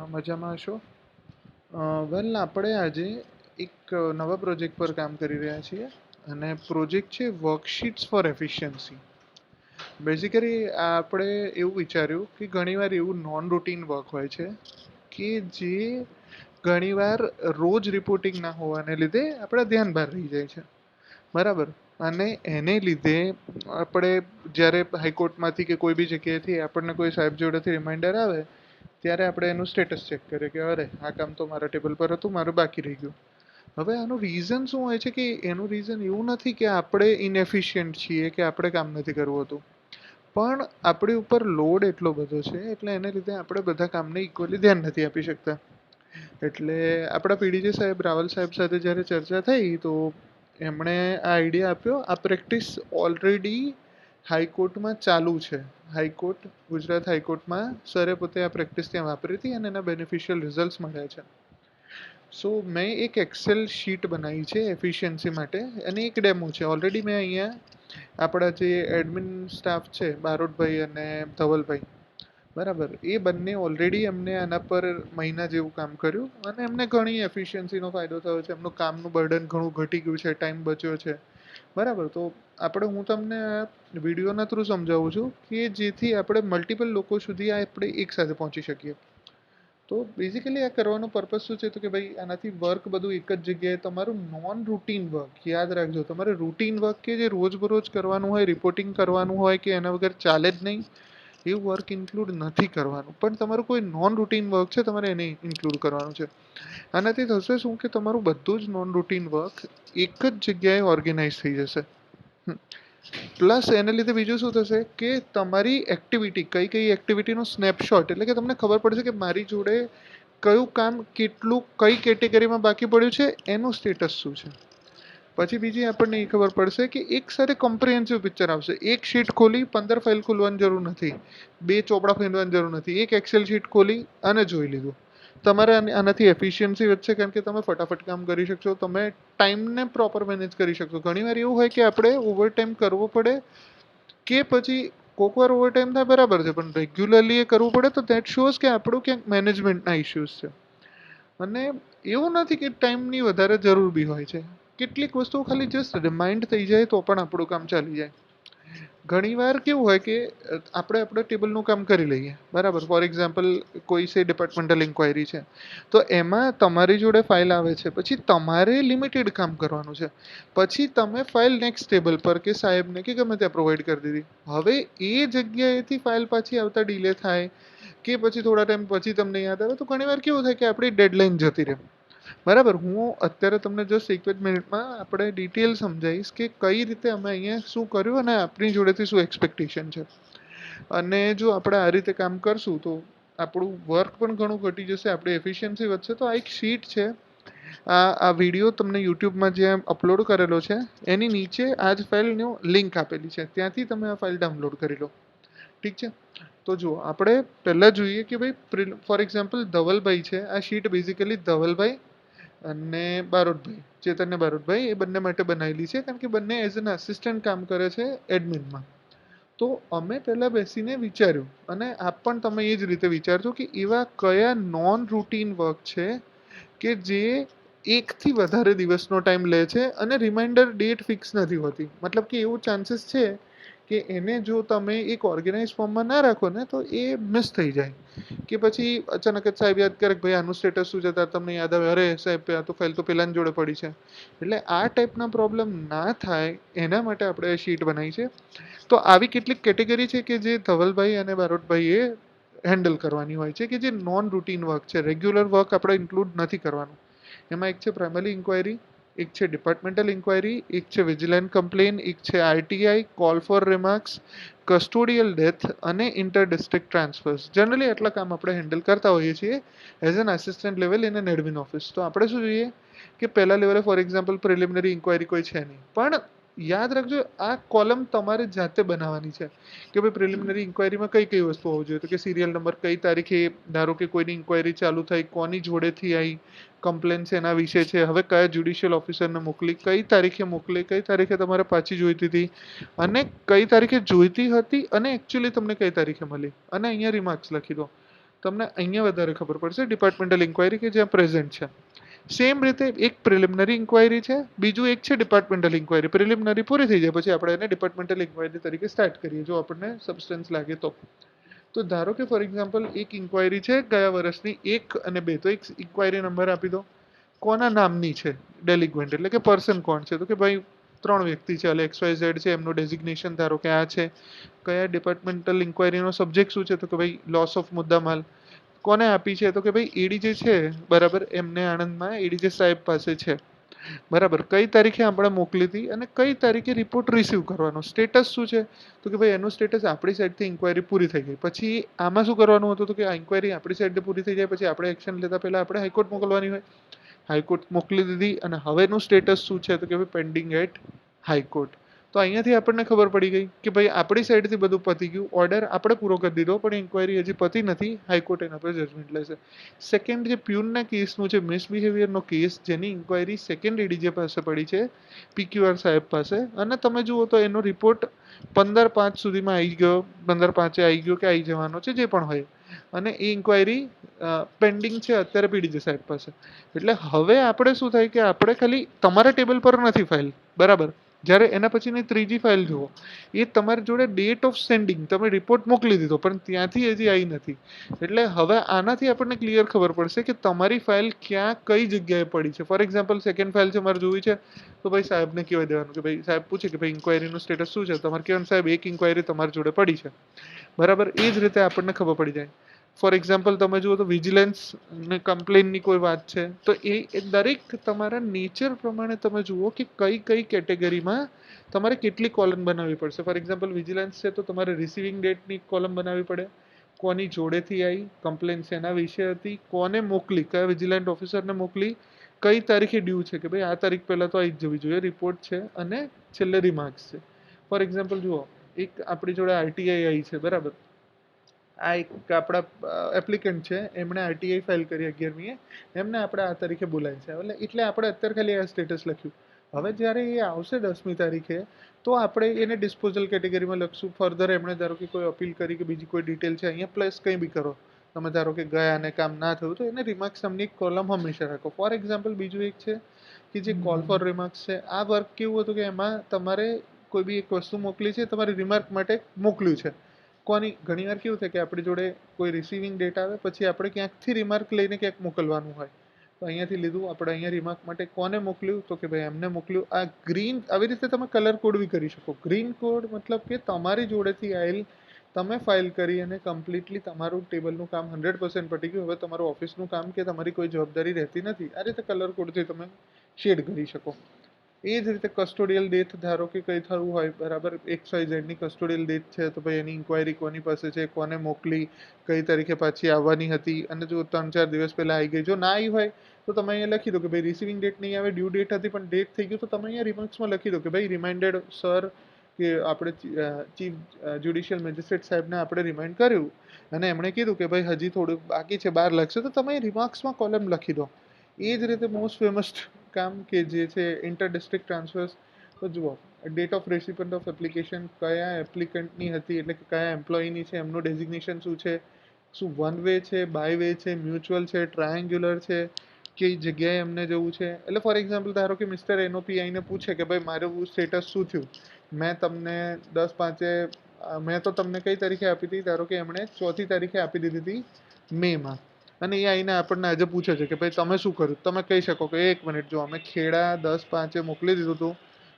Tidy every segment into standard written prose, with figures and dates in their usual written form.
મજામાં છો? વેલ આપણે આજે એક નવા પ્રોજેક્ટ પર કામ કરી રહ્યા છીએ અને પ્રોજેક્ટ છે વર્કશીટ્સ ફોર એફિશિયન્સી. બેઝિકલી આપણે એવું વિચાર્યું કે ઘણીવાર એવું નોન રૂટીન વર્ક હોય છે કે જે ઘણીવાર રોજ રિપોર્ટિંગ ના હોવાને લીધે આપણા ધ્યાન બહાર રહી જાય છે, બરાબર. અને એને લીધે આપણે જ્યારે હાઈકોર્ટમાંથી કે કોઈ બી જગ્યાએથી આપણને કોઈ સાહેબ જોડેથી રિમાઇન્ડર આવે ત્યારે આપણે એનું સ્ટેટસ ચેક કરીએ કે અરે આ કામ તો મારા ટેબલ પર હતું, મારું બાકી રહી ગયું. હવે આનું રીઝન શું હોય છે? કે એનું રીઝન એવું નથી કે આપણે ઇનએફિશિયન્ટ છીએ કે આપણે કામ નથી કરવું હતું, પણ આપણી ઉપર લોડ એટલો બધો છે એટલે એને લીધે આપણે બધા કામને ઇક્વલી ધ્યાન નથી આપી શકતા. એટલે આપણા પીડીજી સાહેબ રાવલ સાહેબ સાથે જ્યારે ચર્ચા થઈ તો એમણે આ આઈડિયા આપ્યો. આ પ્રેક્ટિસ ઓલરેડી હાઈકોર્ટમાં ચાલુ છે. હાઈકોર્ટ, ગુજરાત હાઈકોર્ટમાં સરે પોતે આ પ્રેક્ટિસ ત્યાં વાપરી હતી અને એના બેનિફિશિયલ રિઝલ્ટ્સ મળ્યા છે. સો મેં એક એક્સેલ શીટ બનાવી છે એફિશિયન્સી માટે અને એક ડેમો છે. ઓલરેડી મેં અહીંયા આપણા જે એડમિન સ્ટાફ છે બારોટભાઈ અને ધવલભાઈ, બરાબર, એ બંને ઓલરેડી એમને આના પર મહિના જેવું કામ કર્યું અને એમને ઘણી એફિશિયન્સીનો ફાયદો થયો છે. એમનું કામનું બર્ડન ઘણું ઘટી ગયું છે, ટાઈમ બચ્યો છે, બરાબર. તો હું તમને આ વિડીયોના થ્રુ સમજાવું છું કે જેથી આપણે મલ્ટિપલ લોકો સુધી આપણે એક સાથે પહોંચી શકીએ. તો બેઝિકલી આ કરવાનો પર્પઝ શું છે? તો કે ભાઈ આનાથી વર્ક બધું એક જ જગ્યાએ, તમારું નોન રૂટીન વર્ક, યાદ રાખજો, તમારે રૂટીન વર્ક કે જે રોજબરોજ કરવાનું હોય, રિપોર્ટિંગ કરવાનું હોય કે એના વગર ચાલે જ નહીં, એવું વર્ક ઇન્ક્લુડ નથી કરવાનું. પણ તમારું કોઈ નોન રૂટીન વર્ક છે, તમારે એને ઇન્ક્લુડ કરવાનું છે. આનાથી થશે શું કે તમારું બધું જ નોન રૂટીન વર્ક એક જ જગ્યાએ ઓર્ગેનાઇઝ થઈ જશે. પ્લસ એને લીધે બીજું શું થશે કે તમારી એક્ટિવિટી, કઈ કઈ એક્ટિવિટીનો સ્નેપશોટ, એટલે કે તમને ખબર પડશે કે મારી જોડે કયું કામ કેટલું કઈ કેટેગરીમાં બાકી પડ્યું છે, એનું સ્ટેટસ શું છે. પછી બીજી આપણને એ ખબર પડશે કે એક સાથે કોમ્પ્રિહેન્સિવ પિક્ચર આવશે. એક શીટ ખોલી 15 ફાઇલ ખોલવાની જરૂર નથી, 2 ચોપડા ફેરવાની જરૂર નથી, એક એક્સેલ શીટ ખોલી અને જોઈ લીધું. તમારે આનાથી એફિશિયન્સી વધશે કારણ કે તમે ફટાફટ કામ કરી શકશો, તમે ટાઈમને પ્રોપર મેનેજ કરી શકશો. ઘણીવાર એવું હોય કે આપણે ઓવરટાઈમ કરવો પડે કે પછી કોઈક વાર ઓવરટાઈમ થાય, બરાબર છે, પણ રેગ્યુલરલી એ કરવું પડે તો દેટ શોઝ કે આપણું ક્યાંક મેનેજમેન્ટના ઇશ્યુઝ છે. અને એવું નથી કે ટાઈમની વધારે જરૂર બી હોય છે. કેટલીક વસ્તુઓ ખાલી જસ્ટ રિમાઇન્ડ થઈ જાય તો પણ આપણું કામ ચાલી જાય. ઘણીવાર કેવું હોય કે આપણે આપણા ટેબલનું કામ કરી લઈએ, બરાબર. ફોર એક્ઝામ્પલ, કોઈ સે ડિપાર્ટમેન્ટલ ઇન્ક્વાયરી છે, તો એમાં તમારી જોડે ફાઇલ આવે છે, પછી તમારે લિમિટેડ કામ કરવાનું છે, પછી તમે ફાઇલ નેક્સ્ટ ટેબલ પર કે સાહેબને કે ગમે ત્યાં પ્રોવાઈડ કરી દીધી. હવે એ જગ્યાએથી ફાઇલ પાછી આવતા ડિલે થાય કે પછી થોડા ટાઈમ પછી તમને યાદ આવે તો ઘણીવાર કેવું થાય કે આપણી ડેડલાઇન જતી રહે, બરાબર. હું અત્યારે તમને જસ્ટ એક જ મિનિટમાં આપણે ડિટેલ સમજાવીશ કે કઈ રીતે અમે અહીંયા શું કર્યું અને આપણી જોડેથી શું એક્સપેક્ટેશન છે. અને જો આપણે આ રીતે કામ કરશું તો આપણું વર્ક પણ ઘણું ઘટી જશે, આપણી એફિશિયન્સી વધશે. તો આ એક શીટ છે. આ વિડીયો તમને યુટ્યુબમાં જે અપલોડ કરેલો છે એની નીચે આ જ ફાઇલની લિંક આપેલી છે, ત્યાંથી તમે આ ફાઇલ ડાઉનલોડ કરી લો, ઠીક છે. તો જો આપણે પહેલાં જોઈએ કે ભાઈ ફોર એક્ઝામ્પલ ધવલભાઈ છે, આ શીટ બેઝિકલી ધવલભાઈ અને બારોટભાઈ, ચેતન્ય બારોટભાઈ, એ બંને માટે બનાવેલી છે કારણ કે બંને એઝ એન આસિસ્ટન્ટ કામ કરે છે એડમિનમાં. તો અમે પહેલાં બેસીને વિચાર્યું અને આપ પણ તમે એ જ રીતે વિચારજો કે એવા કયા નોન રૂટીન વર્ક છે કે જે એકથી વધારે દિવસનો ટાઈમ લે છે અને રિમાઇન્ડર ડેટ ફિક્સ નથી હોતી. મતલબ કે એવું ચાન્સીસ છે કે એને જો તમે એક ઓર્ગેનાઇઝ ફોર્મમાં ના રાખો ને તો એ મિસ થઈ જાય કે પછી અચાનક જ સાહેબ યાદ કરે કે ભાઈ આનું સ્ટેટસ શું છે, ત્યારે તમને યાદ આવે અરે સાહેબ આ તો ફાઇલ તો પેલાની જોડે પડી છે. એટલે આ ટાઈપના પ્રોબ્લેમ ના થાય એના માટે આપણે શીટ બનાવી છે. તો આવી કેટલીક કેટેગરી છે કે જે ધવલભાઈ અને બારોટભાઈએ હેન્ડલ કરવાની હોય છે કે જે નોન રૂટીન વર્ક છે, રેગ્યુલર વર્ક આપણે ઇન્ક્લુડ નથી કરવાનું. એમાં એક છે પ્રાઇમરી ઇન્ક્વાયરી, એક છે ડિપાર્ટમેન્ટલ ઇન્ક્વાયરી, એક છે વિજિલન્ટ કમ્પ્લેન, એક છે RTI, call for remarks, custodial death અને ઇન્ટર ડિસ્ટ્રિક્ટ ટ્રાન્સફર્સ. જનરલી આટલા કામ આપણે હેન્ડલ કરતા હોઈએ છીએ as an assistant level in an admin office. તો આપણે શું જોઈએ કે પહેલા લેવલે ફોર એક્ઝામ્પલ પ્રિલિમિનરી ઇન્ક્વાયરી કોઈ છે નહીં, પણ યાદ રાખજો આ કોલમ તમારે જાતે બનાવવાની છે કે ભાઈ પ્રિલિમિનરી ઇન્ક્વાયરીમાં કઈ કઈ વસ્તુ હોવી જોઈએ. તો કે સિરિયલ નંબર, કઈ તારીખે ધારો કે કોઈની ઇન્ક્વાયરી ચાલુ થઈ, કોની જોડેથી આવી, કમ્પ્લેન છે એના વિશે છે, હવે કયા જ્યુડિશિયલ ઓફિસરને મોકલી, કઈ તારીખે મોકલી, કઈ તારીખે તમારે પાછી જોઈતી હતી અને કઈ તારીખે જોઈતી હતી અને એકચ્યુઅલી તમને કઈ તારીખે મળી, અને અહીંયા રિમાર્ક્સ લખી દો. તમને અહીંયા વધારે ખબર પડશે ડિપાર્ટમેન્ટલ ઇન્ક્વાયરી કે જ્યાં પ્રેઝન્ટ છે. સેમ રીતે એક પ્રિલિમિનરી ઇન્ક્વાયરી છે, બીજું એક છે ડિપાર્ટમેન્ટલ ઇન્ક્વાયરી. પ્રિલિમિનરી પૂરી થઈ જાય પછી આપણે એને ડિપાર્ટમેન્ટલ ઇન્ક્વાયરી તરીકે સ્ટાર્ટ કરીએ જો આપણને સબસ્ટન્સ લાગે તો. તો ધારો કે ફોર એક્ઝામ્પલ એક ઇન્ક્વાયરી છે ગયા વર્ષની 1 અને 2, તો એક ઇન્ક્વાયરી નંબર આપી દો. કોના નામની છે ડેલિગ્વન્ટ, એટલે કે પર્સન કોણ છે, તો કે ભાઈ 3 વ્યક્તિ છે, XYZ છે, એમનું ડેઝિગ્નેશન ધારો કે આ છે. કયા ડિપાર્ટમેન્ટલ ઇન્ક્વાયરીનો સબ્જેક્ટ શું છે, તો કે ભાઈ લોસ ઓફ મુદ્દામાલ. કોને આપી છે, તો કે ભાઈ એડી જે છે બરાબર એમને આણંદમાં એડી જે સાહેબ પાસે છે બરાબર. કઈ તારીખે આપણે મોકલી હતી અને કઈ તારીખે રિપોર્ટ રિસીવ કરવાનો, સ્ટેટસ શું છે, તો કે ભાઈ એનું સ્ટેટસ આપણી સાઈડથી ઇન્ક્વાયરી પૂરી થઈ ગઈ. પછી આમાં શું કરવાનું હતું તો કે આ ઇન્ક્વાયરી આપણી સાઈડથી પૂરી થઈ જાય પછી આપણે એક્શન લેતા પહેલા આપણે હાઈકોર્ટ મોકલવાની હોય. હાઈકોર્ટ મોકલી દીધી અને હવેનું સ્ટેટસ શું છે તો કે ભાઈ પેન્ડિંગ એટ હાઈકોર્ટ. તો અહીંયાથી આપણને ખબર પડી ગઈ કે ભાઈ આપણી સાઈડથી બધું પતી ગયું, ઓર્ડર આપણે પૂરો કરી દીધો પણ ઇન્ક્વાયરી હજી પતી નથી, હાઈકોર્ટ એના પર જજમેન્ટ લેશે. સેકન્ડ જે પ્યુનના કેસનું છે મિસબિહેવિયરનો કેસ, જેની ઇન્ક્વાયરી સેકન્ડ એડીજે પાસે પડી છે PQR સાહેબ પાસે, અને તમે જુઓ તો એનો રિપોર્ટ 15/5 સુધીમાં આવી ગયો, 15/5 આવી ગયો કે આવી જવાનો છે જે પણ હોય, અને એ ઇન્ક્વાયરી પેન્ડિંગ છે અત્યારે પીડીજે સાહેબ પાસે. એટલે હવે આપણે શું થાય કે આપણે ખાલી તમારા ટેબલ પર નથી ફાઇલ બરાબર, જ્યારે એના પછીની ત્રીજી ફાઇલ જુઓ, એ તમારી જોડે ડેટ ઓફ સેન્ડિંગ તમે રિપોર્ટ મોકલી દીધો પણ ત્યાંથી હજી આવી નથી. એટલે હવે આનાથી આપણને ક્લિયર ખબર પડશે કે તમારી ફાઇલ ક્યાં કઈ જગ્યાએ પડી છે. ફોર એક્ઝામ્પલ સેકન્ડ ફાઇલ છે મારે જોવી છે તો ભાઈ સાહેબને કહેવાય દેવાનું કે ભાઈ સાહેબ પૂછે કે ભાઈ ઇન્ક્વાયરીનું સ્ટેટસ શું છે, તમારે કહેવાનું સાહેબ એક ઇન્ક્વાયરી તમારી જોડે પડી છે બરાબર. એ જ રીતે આપણને ખબર પડી જાય. ફોર એક્ઝામ્પલ તમે જુઓ તો વિજિલન્સ ને કમ્પ્લેનની કોઈ વાત છે તો એ દરેક તમારા નેચર પ્રમાણે તમે જુઓ કે કઈ કઈ કેટેગરીમાં તમારે કેટલી કોલમ બનાવવી પડશે. ફોર એક્ઝામ્પલ વિજિલન્સ છે તો તમારે રિસીવિંગ ડેટની કોલમ બનાવવી પડે, કોની જોડેથી આવી કમ્પ્લેન શેના વિશે હતી, કોને મોકલી, કયા વિજિલન્ટ ઓફિસરને મોકલી, કઈ તારીખે ડ્યુ છે કે ભાઈ આ તારીખ પહેલાં તો આવી જ જવી જોઈએ રિપોર્ટ છે, અને છેલ્લે રિમાર્ક્સ છે. ફોર એક્ઝામ્પલ જુઓ એક આપણી જોડે આરટીઆઈ આવી છે બરાબર, આ એક આપણા એપ્લિકન્ટ છે, એમણે આરટીઆઈ ફાઇલ કરી 11મીએ, એમને આપણે આ તારીખે બોલાય છે એટલે આપણે અત્યારે ખાલી આ સ્ટેટસ લખ્યું. હવે જ્યારે એ આવશે 10મી તારીખે તો આપણે એને ડિસ્પોઝલ કેટેગરીમાં લખશું. ફર્ધર એમણે ધારો કે કોઈ અપીલ કરી કે બીજી કોઈ ડિટેલ છે અહીંયા પ્લસ કંઈ બી કરો, તમે ધારો કે ગયા અને કામ ના થયું તો એને રિમાર્ક્સ નામની એક કોલમ હંમેશા રાખો. ફોર એક્ઝામ્પલ બીજું એક છે કે જે કોલ ફોર રિમાર્ક્સ છે. આ વર્ક કેવું હતું કે એમાં તમારે કોઈ બી એક વસ્તુ મોકલી છે, તમારી રિમાર્ક માટે મોકલ્યું છે. કોની ઘણીવાર કેવું થાય કે આપણી જોડે કોઈ રિસીવિંગ ડેટ આવે પછી આપણે ક્યાંકથી રિમાર્ક લઈને ક્યાંક મોકલવાનું હોય, તો અહીંયાથી લીધું આપણે અહીંયા રિમાર્ક માટે કોને મોકલ્યું તો કે ભાઈ એમને મોકલ્યું. આ ગ્રીન, આવી રીતે તમે કલર કોડ બી કરી શકો. ગ્રીન કોડ મતલબ કે તમારી જોડેથી આવેલ, તમે ફાઇલ કરી અને કમ્પ્લીટલી તમારું ટેબલનું કામ 100% પટી ગયું, હવે તમારું ઓફિસનું કામ કે તમારી કોઈ જવાબદારી રહેતી નથી. આ રીતે કલર કોડથી તમે શેડ કરી શકો. એ જ રીતે કસ્ટોડિયલ ડેથ, ધારો કે કંઈ થયું હોય બરાબર, XYZની કસ્ટોડિયલ ડેથ છે તો ભાઈ એની ઇન્ક્વાયરી કોની પાસે છે, કોને મોકલી, કઈ તારીખે પાછી આવવાની હતી, અને જો 3-4 દિવસ પહેલાં આવી ગઈ, જો ના આવી હોય તો તમે અહીંયા લખી દો કે ભાઈ રિસીવિંગ ડેટ નહીં આવે, ડ્યુ ડેટ હતી પણ ડેટ થઈ ગયું, તો તમે અહીંયા રિમાર્ક્સમાં લખી દો કે ભાઈ રિમાઇન્ડેડ સર, કે આપણે ચીફ જ્યુડિશિયલ મેજિસ્ટ્રેટ સાહેબને આપણે રિમાઇન્ડ કર્યું અને એમણે કીધું કે ભાઈ હજી થોડું બાકી છે, 12 લાગશે, તો તમે રિમાર્ક્સમાં કોલમ લખી દો. એ જ રીતે મોસ્ટ ફેમસ કામ કે જે છે ઇન્ટર ડિસ્ટ્રિક્ટ ટ્રાન્સફર્સ. તો જુઓ ડેટ ઓફ રેસિપન્ટ ઓફ એપ્લિકેશન કયા એપ્લિકન્ટની હતી, એટલે કે કયા એમ્પ્લોયની છે, એમનું ડેઝિગ્નેશન શું છે, શું વન વે છે, બાય વે છે, મ્યુચ્યુઅલ છે, ટ્રાયેન્ગ્યુલર છે, કઈ જગ્યાએ એમને જવું છે. એટલે ફોર એક્ઝામ્પલ ધારો કે મિસ્ટર એનઓપી આઈને પૂછે કે ભાઈ મારું સ્ટેટસ શું થયું, મેં તમને 10/5 મેં તો તમને કઈ તારીખે આપી હતી, ધારો કે એમણે 4મી તારીખે આપી દીધી હતી મેમાં, અને એ આઈને આપણને આજે પૂછે છે કે ભાઈ તમે શું કર્યું. તમે કહી શકો કે 1 મિનિટ જો અમે ખેડા 10/5 મોકલી દીધું હતું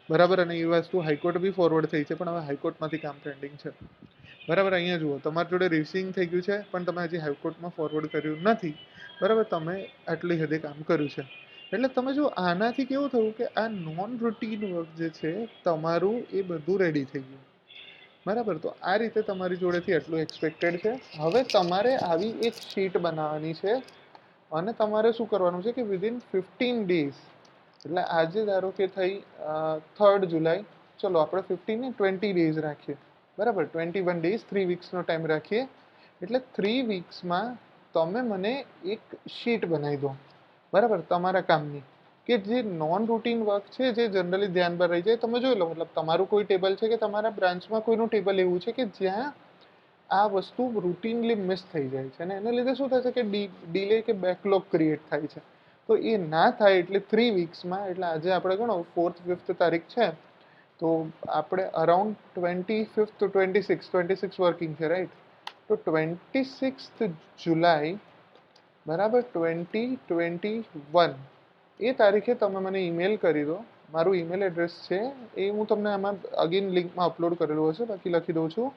બરાબર, અને એ વસ્તુ હાઈકોર્ટ બી ફોરવર્ડ થઈ છે પણ હવે હાઈકોર્ટમાંથી કામ પેન્ડિંગ છે બરાબર. અહીંયા જુઓ તમારી જોડે રિસીવિંગ થઈ ગયું છે પણ તમે હજી હાઈકોર્ટમાં ફોરવર્ડ કર્યું નથી બરાબર, તમે આટલી હદે કામ કર્યું છે. એટલે તમે જો આનાથી કેવું થયું કે આ નોન રૂટીન વર્ક જે છે તમારું એ બધું રેડી થઈ ગયું બરાબર. તો આ રીતે તમારી જોડેથી એટલું એક્સપેક્ટેડ છે. હવે તમારે આવી એક શીટ બનાવવાની છે અને તમારે શું કરવાનું છે કે વિધિન 15 ડેઝ, એટલે આજે ધારો કે થઈ 3rd જુલાઈ, ચલો આપણે 15 ને 20 ડેઝ રાખીએ બરાબર, 21 ડેઝ, 3 વીક્સનો ટાઈમ રાખીએ. એટલે 3 વીક્સમાં તમે મને એક શીટ બનાવી દો બરાબર તમારા કામની, કે જે નોન રૂટીન વર્ક છે, જે જનરલી ધ્યાન પર રહી જાય. તમે જોઈ લો મતલબ તમારું કોઈ ટેબલ છે કે તમારા બ્રાન્ચમાં કોઈનું ટેબલ એવું છે કે જ્યાં આ વસ્તુ રૂટીનલી મિસ થઈ જાય છે અને એના લીધે શું થાય છે કે ડીલે કે બેકલોગ ક્રિએટ થાય છે. તો એ ના થાય એટલે 3 વીક્સમાં, એટલે આજે આપણે ગણો 4th-5th તારીખ છે, તો આપણે અરાઉન્ડ 25th to 26 વર્કિંગ છે, રાઈટ? તો 26th જુલાઈ, બરાબર, 2021 એ તારીખે તમે મને ઈમેલ કરી દો. મારું ઈમેલ એડ્રેસ છે એ હું તમને આમાં અગેન લિંકમાં અપલોડ કરેલું હશે, બાકી લખી દઉં છું,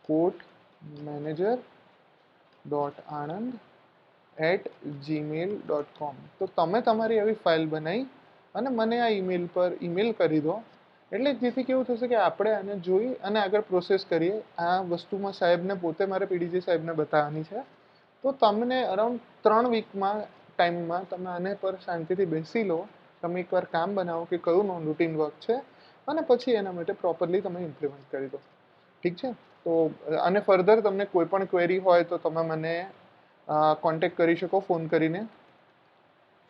courtmanager.anand@gmail.com. તો તમે તમારી આવી ફાઇલ બનાવી અને મને આ ઈમેલ પર ઈમેલ કરી દો, એટલે જેથી કેવું થશે કે આપણે આને જોઈ અને આગળ પ્રોસેસ કરીએ. આ વસ્તુમાં સાહેબને પોતે મારે પીડીજી સાહેબને બતાવવાની છે. તો તમને અરાઉન્ડ 3 વીકમાં ટાઈમમાં તમે આને પર શાંતિથી બેસી લો, તમે એકવાર કામ બનાવો કે કયું નોન રૂટીન વર્ક છે, અને પછી એના માટે પ્રોપરલી તમે ઇમ્પ્લિમેન્ટ કરી દો. ઠીક છે? તો અને ફર્ધર તમને કોઈ પણ ક્વેરી હોય તો તમે મને કોન્ટેક્ટ કરી શકો ફોન કરીને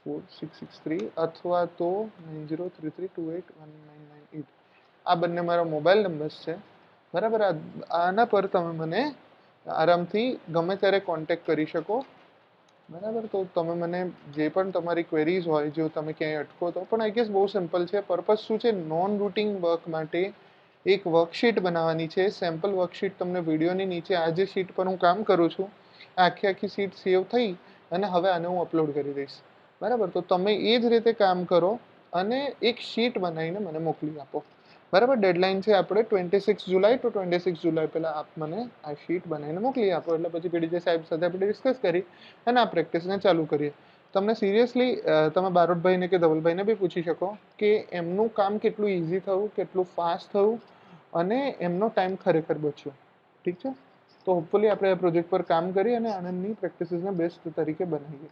4663 અથવા તો 9033281998. આ બંને મારા મોબાઈલ નંબર્સ છે, બરાબર? આના પર તમે મને આરામથી ગમે ત્યારે કોન્ટેક્ટ કરી શકો, બરાબર? તો તમે મને જે પણ તમારી ક્વેરીઝ હોય, જો તમે ક્યાંય અટકો તો, પણ આઈ ગેસ બહુ સિમ્પલ છે. પર્પઝ શું છે? નોન રૂટીન વર્ક માટે એક વર્કશીટ બનાવવાની છે. સેમ્પલ વર્કશીટ તમને વિડીયોની નીચે આ જે શીટ પર હું કામ કરું છું, આખી શીટ સેવ થઈ અને હવે આને હું અપલોડ કરી દઈશ, બરાબર? તો તમે એ જ રીતે કામ કરો અને એક શીટ બનાવીને મને મોકલી આપો, બરાબર? ડેડલાઇન છે આપણે 26 જુલાઈ, તો 26 જુલાઈ પહેલાં આપ મને આ શીટ બનાવીને મોકલી આપો, એટલે પછી પીડીજી સાહેબ સાથે આપણે ડિસ્કસ કરી અને આ પ્રેક્ટિસને ચાલુ કરીએ. તમને સિરિયસલી તમે બારોટભાઈને કે ધવલભાઈને બી પૂછી શકો કે એમનું કામ કેટલું ઇઝી થયું, કેટલું ફાસ્ટ થયું અને એમનો ટાઈમ ખરેખર બચ્યો. ઠીક છે? તો હોપફુલી આપણે આ પ્રોજેક્ટ પર કામ કરી અને આનંદની પ્રેક્ટિસીસને બેસ્ટ તરીકે બનાવીએ.